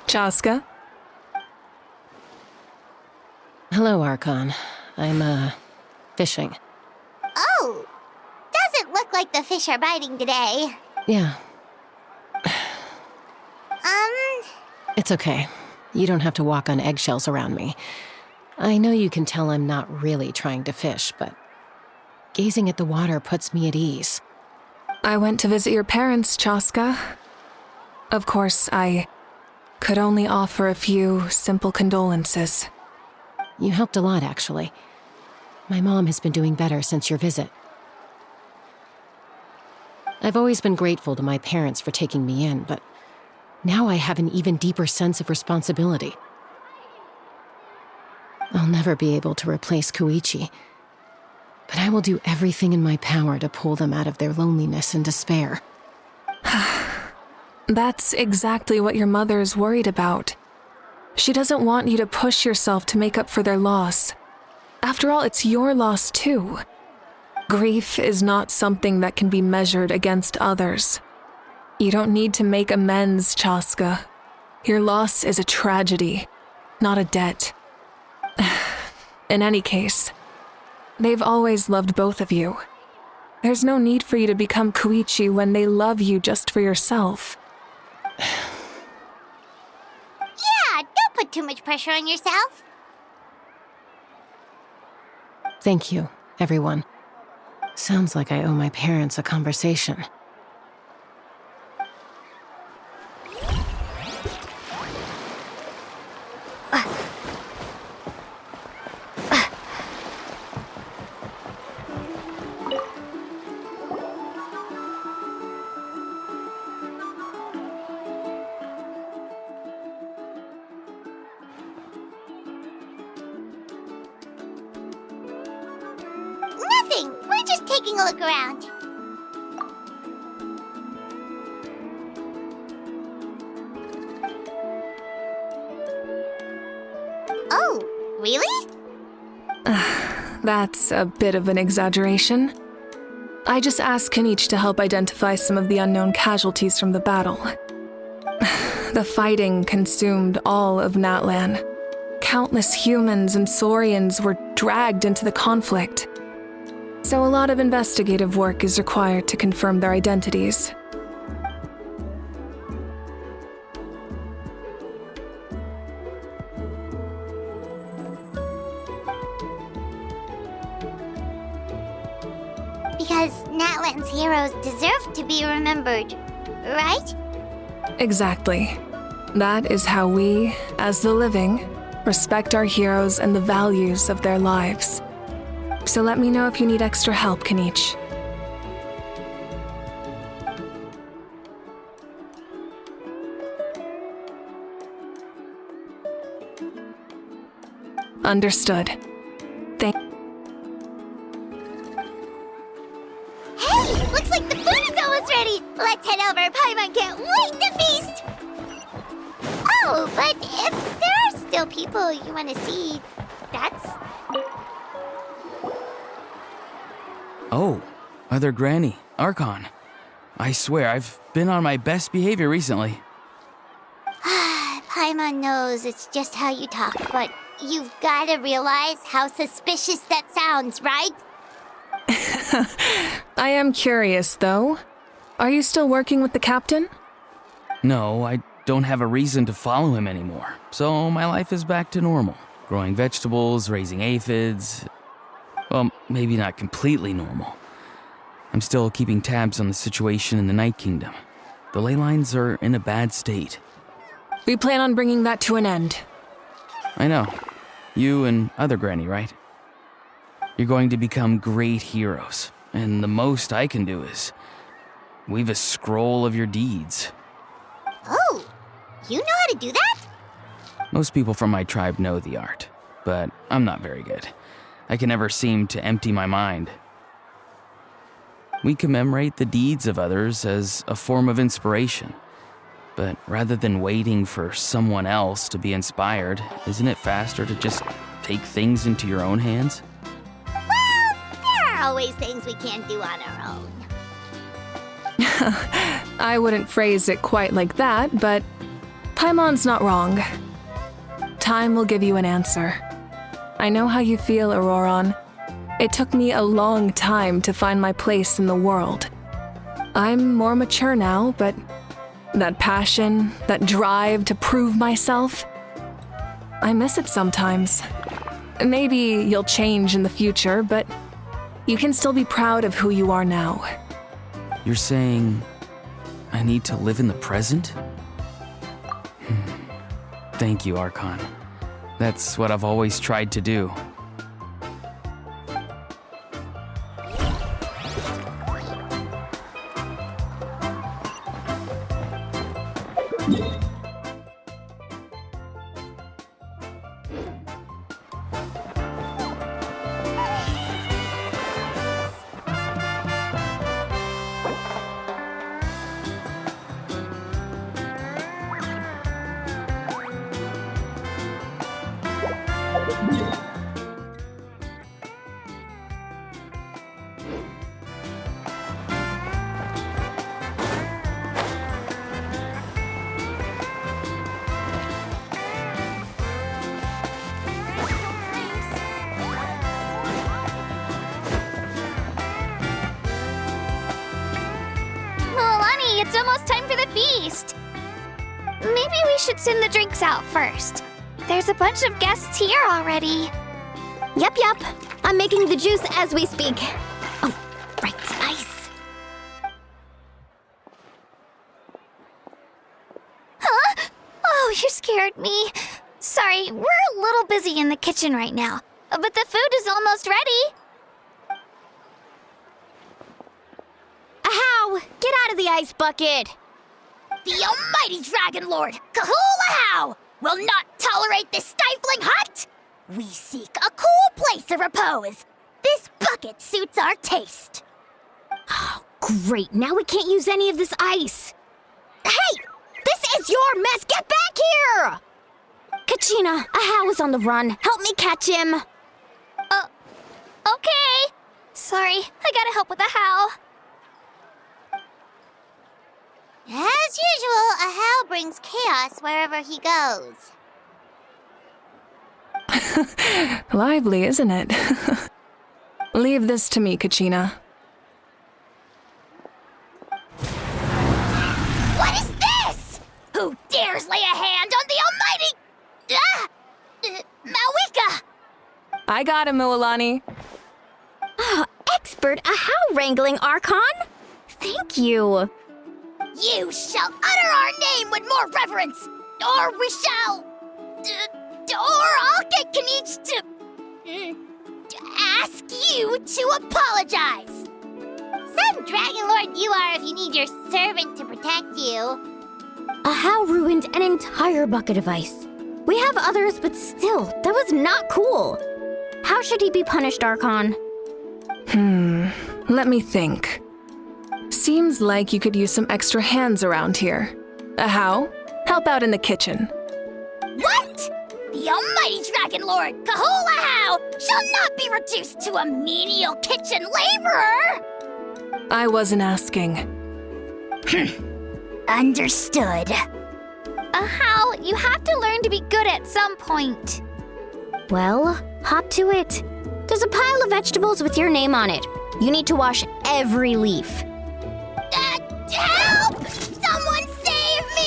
Chaska? Hello, Archon. I'm, fishing. Oh! Doesn't look like the fish are biting today. Yeah. It's okay. You don't have to walk on eggshells around me. I know you can tell I'm not really trying to fish, but gazing at the water puts me at ease. I went to visit your parents, Chaska. Of course, I could only offer a few simple condolences. You helped a lot, actually. My mom has been doing better since your visit. I've always been grateful to my parents for taking me in, but now I have an even deeper sense of responsibility. I'll never be able to replace Koichi, but I will do everything in my power to pull them out of their loneliness and despair. That's exactly what your mother is worried about. She doesn't want you to push yourself to make up for their loss. After all, it's your loss too. Grief is not something that can be measured against others. You don't need to make amends, Chaska. Your loss is a tragedy, not a debt. In any case, they've always loved both of you. There's no need for you to become Koichi when they love you just for yourself. Yeah, don't put too much pressure on yourself. Thank you, everyone. Sounds like I owe my parents a conversation. Nothing. We're just taking a look around. Oh, really? That's a bit of an exaggeration. I just asked Kenichi to help identify some of the unknown casualties from the battle. The fighting consumed all of Natlan. Countless humans and Saurians were dragged into the conflict. So a lot of investigative work is required to confirm their identities. Because Natlan's heroes deserve to be remembered, right? Exactly. That is how we, as the living, respect our heroes and the values of their lives. So let me know if you need extra help, Kenichi. Understood. Thank. Hey, looks like the food is almost ready. Let's head over. Paimon can't wait to feast. Oh, but if there are still people you want to see, that's... Oh, Other Granny, Archon. I swear, I've been on my best behavior recently. Paimon knows it's just how you talk, but you've got to realize how suspicious that sounds, right? I am curious, though. Are you still working with the captain? No, I don't have a reason to follow him anymore, so my life is back to normal. Growing vegetables, raising aphids. Well, maybe not completely normal. I'm still keeping tabs on the situation in the Night Kingdom. The ley lines are in a bad state. We plan on bringing that to an end. I know. You and Other Granny, right? You're going to become great heroes, and the most I can do is weave a scroll of your deeds. Oh, you know how to do that? Most people from my tribe know the art, but I'm not very good. I can never seem to empty my mind. We commemorate the deeds of others as a form of inspiration. But rather than waiting for someone else to be inspired, isn't it faster to just take things into your own hands? Well, there are always things we can't do on our own. I wouldn't phrase it quite like that, but Paimon's not wrong. Time will give you an answer. I know how you feel, Auroron. It took me a long time to find my place in the world. I'm more mature now, but that passion, that drive to prove myself, I miss it sometimes. Maybe you'll change in the future, but you can still be proud of who you are now. You're saying I need to live in the present? Thank you, Archon. That's what I've always tried to do. Milani, it's almost time for the feast. Maybe we should send the drinks out first. There's a bunch of guests here already. Yep. I'm making the juice as we speak. Oh, right, ice. Huh? Oh, you scared me. Sorry, we're a little busy in the kitchen right now, but the food is almost ready. Ahow! Get out of the ice bucket! The almighty Dragon Lord, Kahulahau, will not tolerate this stifling hut. We seek a cool place of repose. This bucket suits our taste. Oh, great. Now we can't use any of this ice. Hey! This is your mess! Get back here! Kachina, Ahow is on the run. Help me catch him. Okay. Sorry, I gotta help with the how. As usual, Ahow brings chaos wherever he goes. Lively, isn't it? Leave this to me, Kachina. What is this? Who dares lay a hand on the almighty... Malika! I got him, Mualani. Expert Ahow wrangling, Archon. Thank you. You shall utter our name with more reverence, or we shall... or I'll get Kanich to ask you to apologize. Some Dragon Lord you are if you need your servant to protect you. Ahow ruined an entire bucket of ice. We have others, but still, that was not cool. How should he be punished, Archon? Let me think. Seems like you could use some extra hands around here. Ahow, help out in the kitchen. What? The almighty Dragon Lord, Kahulahau, shall not be reduced to a menial kitchen laborer! I wasn't asking. Understood. Ahow, you have to learn to be good at some point. Well, hop to it. There's a pile of vegetables with your name on it. You need to wash every leaf. Help! Someone save me!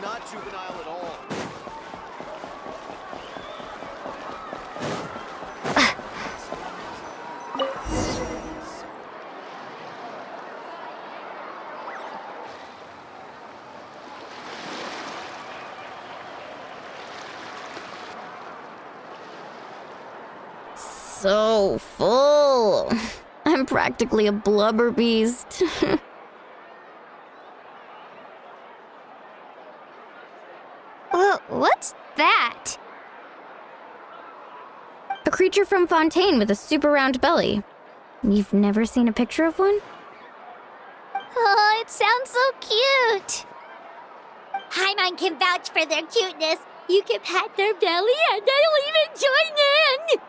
Not juvenile at all. So full. Ew. I'm practically a blubber beast. What's that? A creature from Fontaine with a super round belly. You've never seen a picture of one? Oh, it sounds so cute. Paimon can vouch for their cuteness. You can pat their belly and they'll even join in.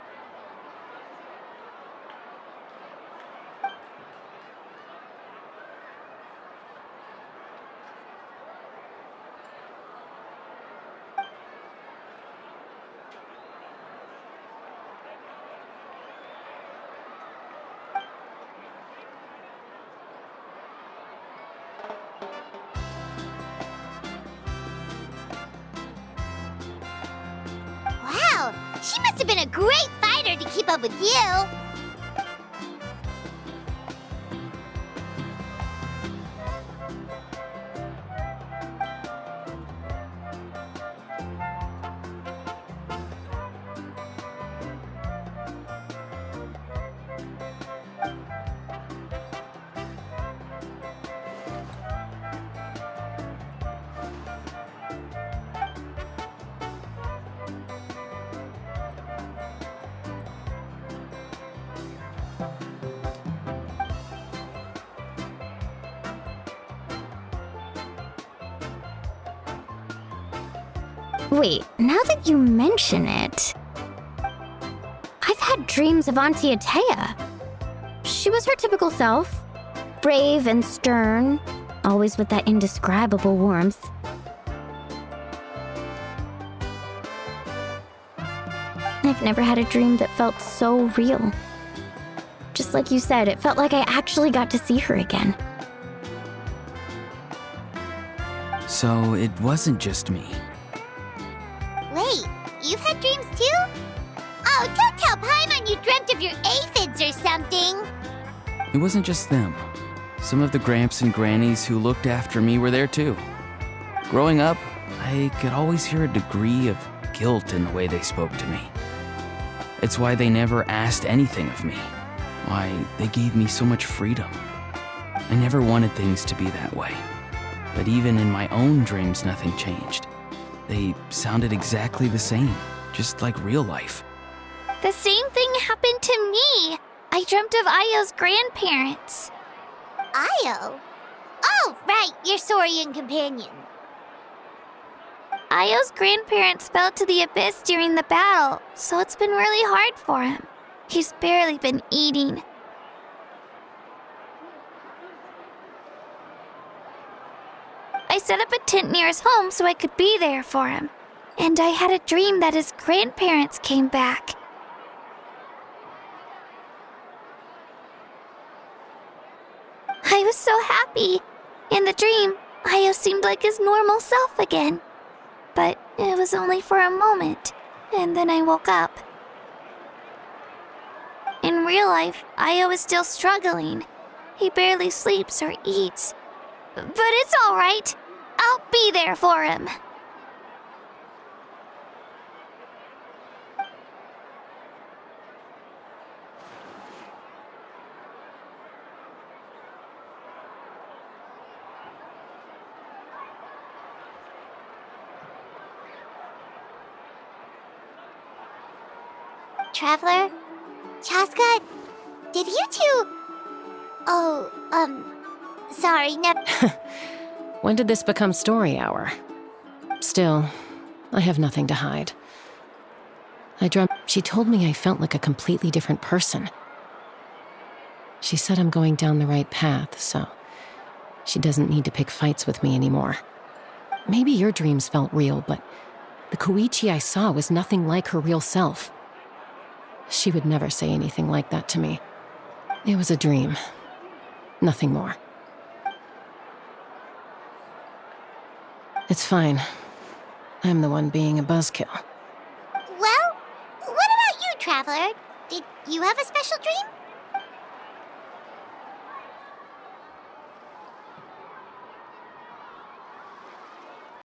Wow, she must have been a great fighter to keep up with you. Wait, now that you mention it, I've had dreams of Auntie Atea. She was her typical self, brave and stern, always with that indescribable warmth. I've never had a dream that felt so real. Just like you said, it felt like I actually got to see her again. So it wasn't just me. Wait, you've had dreams too? Oh, don't tell Paimon you dreamt of your aphids or something. It wasn't just them. Some of the Gramps and Grannies who looked after me were there too. Growing up, I could always hear a degree of guilt in the way they spoke to me. It's why they never asked anything of me. Why they gave me so much freedom. I never wanted things to be that way. But even in my own dreams, nothing changed. They sounded exactly the same, just like real life. The same thing happened to me. I dreamt of Io's grandparents. Io? Oh, right, your Saurian companion. Io's grandparents fell to the abyss during the battle, so it's been really hard for him. He's barely been eating. I set up a tent near his home so I could be there for him. And I had a dream that his grandparents came back. I was so happy. In the dream, Io seemed like his normal self again. But it was only for a moment, and then I woke up. In real life, Io is still struggling. He barely sleeps or eats. But it's all right. I'll be there for him. Traveler? Chaska? Did you two... sorry, When did this become story hour? Still, I have nothing to hide. I dreamt she told me I felt like a completely different person. She said I'm going down the right path, so she doesn't need to pick fights with me anymore. Maybe your dreams felt real, but the Koichi I saw was nothing like her real self. She would never say anything like that to me. It was a dream. Nothing more. It's fine. I'm the one being a buzzkill. Well, what about you, Traveler? Did you have a special dream?